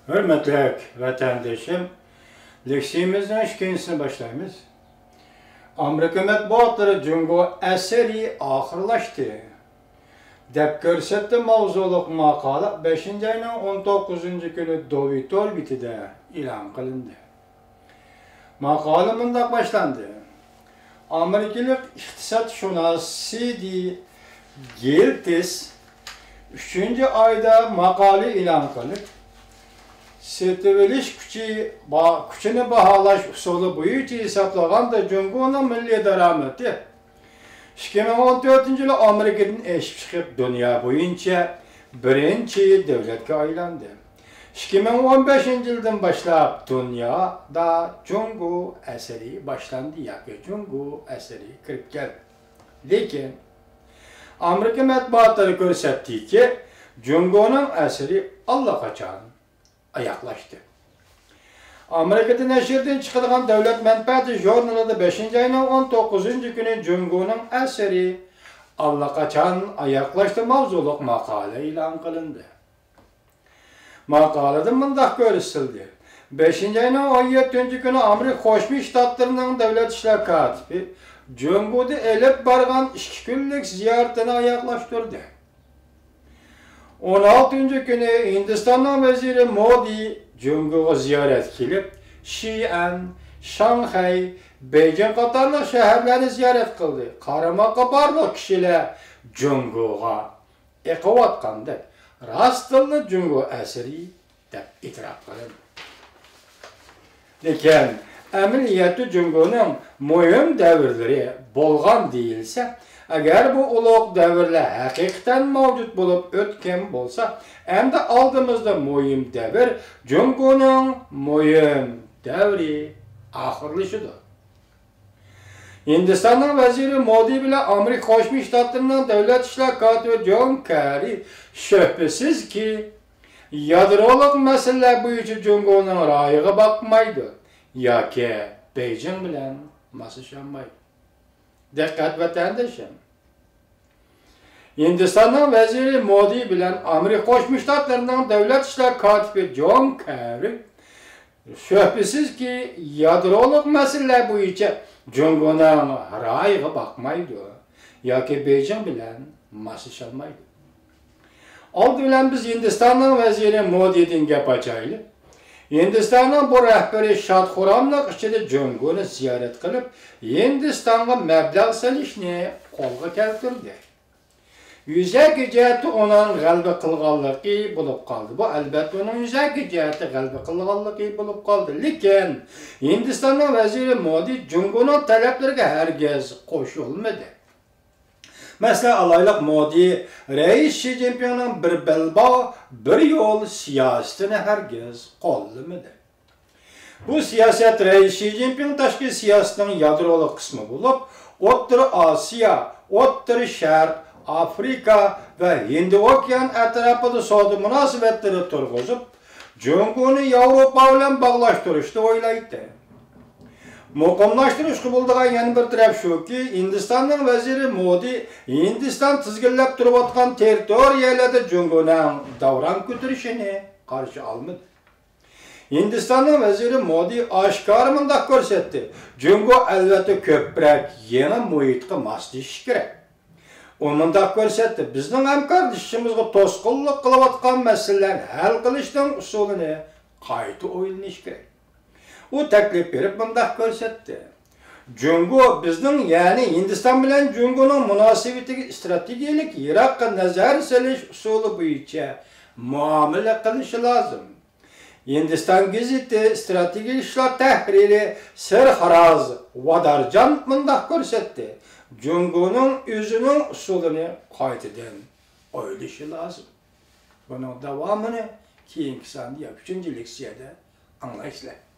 Hürmetli vatandaşım, leksiyimizden ikincisini başlayımız. Amerika matbuatları Cungo eseri ahırlaştı. Dep görsetti mavzuluk makala 5. ayının 19. günü Dovitol bitide ilan kılındı. Makala mındak başlandı. Amerikalık iktisat şunası Giltis 3. ayda makale ilan kılıp Seteveliş küçüğünü bahalaş usulü boyunca hesaplanan da Cungo'nun milli darameti 2014 yılı Amerika'nın eşip çıkıp dünya boyunca birinci devletke aylandı. 2015 yıldan başlayıp dünyada Cungo eseri başlandı ya ki Cungo eseri kırıp geldi. Lakin Amerika matbuatları gösterdi ki Cungo'nun eseri allakaçan ayaklaştı. Amerika'da neşirden çıkarılan Devlet Menfaati Jurnalı'da 5. ayının 19. günü Cungo'nun eseri allakaçan ayaklaştı mavzuluk makale ilan kılındı. Makalede mındak görüşüldü. 5. ayının 17. günü Amerika Koşmuş Ştatlarının Devlet İşler Katibi Cungo'da elip bargan 2 günlük ziyaretini ayaklaştırdı. 16. günü Hindistan'ın veziri Modi Cungo'ya ziyaret kilip Xi'an, Şanghay, Beijing qatarlıq şehirleri ziyaret kıldı. Karama barlıq kişiler Cungo'ya eqavatqandı. Rastıllı Cungo eseri dep itiraf kılındı. Lekin ameliyatı Cungo'nun mühim devirleri bolgan değilse, eğer bu ulug' devirler hakikaten mevcut bulup ötken bolsa, hem de aldığımızda mühim devir Cungo'nun mühim devri ahırlaşıdır. Hindistan'ın veziri Modi bile Amerika Koşmuş Ştatlarının Devlet İşler Katibi John Kerry şüphesiz ki yadroluk meseleler boyunca Cungo'nun rayıga bakmaydı. Ya ki Beijing bilen masışanmaydı. Dikkat vatandaşım. Hindistan'ın veziri Modi bilen Amerika Koşmuş Ştatlarının Devlet İşler Katibi John Kerry şüphesiz ki yadroluk meseleler boyunca Cungo'nun rayıga bakmaydı. Ya ki Beijing bilen masışanmaydı. Oldu bilen biz Hindistan'ın veziri Modi'den gap açaylı. Hindistan'ın bu rehberi şadxuramlık içinde Cungo'nu ziyaret kılıp Hindistan'a meblağ salishni kolga keltirdi. Yüzeki cihati onun galbi kılgallığı bulup kaldı. Bu elbette onun yüzeki cihati galbi kılgallığı bulup kaldı. Lakin Hindistan'ın veziri Modi Cungo'nun taleplerine herkes koşulmadı. Mesela alaylık Modi, Reis Xi Jinping'in bir belba, bir yol siyasetini herkes kollamadı. Bu siyaset Reis Xi Jinping taşki siyasetinin yadrolu kısmı bulup, O'rta Asya, O'rta Şark, Afrika ve Hindi Okyan etrafında savdo münasebetleri turg'izib, Cungo'nu Avrupa bilan bağlaştırışni o'ylaydi. Muqimlashtirish bo'ldigan yana bir taraf shuki, Hindistonning veziri Modi Hindiston tizginlab turayotgan territoriyalarda Cungo'ning davron ko'tarishini qarshi olmadi. Hindistonning veziri Modi oshkor mundaq ko'rsatdi. Cungo albatta ko'proq yangi muhitga moslashishi kerak. O mundaq ko'rsatdi. Bizning hamkorlashishimizga to'sqinlik qilayotgan masalalarni hal qilishning usulini qayta o'ylanish kerak. O taklif berip mundaq ko'rsatdi. Cungo bizning yani Hindiston bilan Cungo'ning munosabatiga strategiyalik yiroqqa nazar solish usuli bo'yicha muomala qilishi lozim. Hindiston gazeti strategik ishlar tahriri Serfaraz Vadarjan mundaq ko'rsatdi. Cungo'ning o'zining usulini qaytadan o'ylashi lozim. Buning davomini keyingi sonda 3. leksiyada anglaysizlar.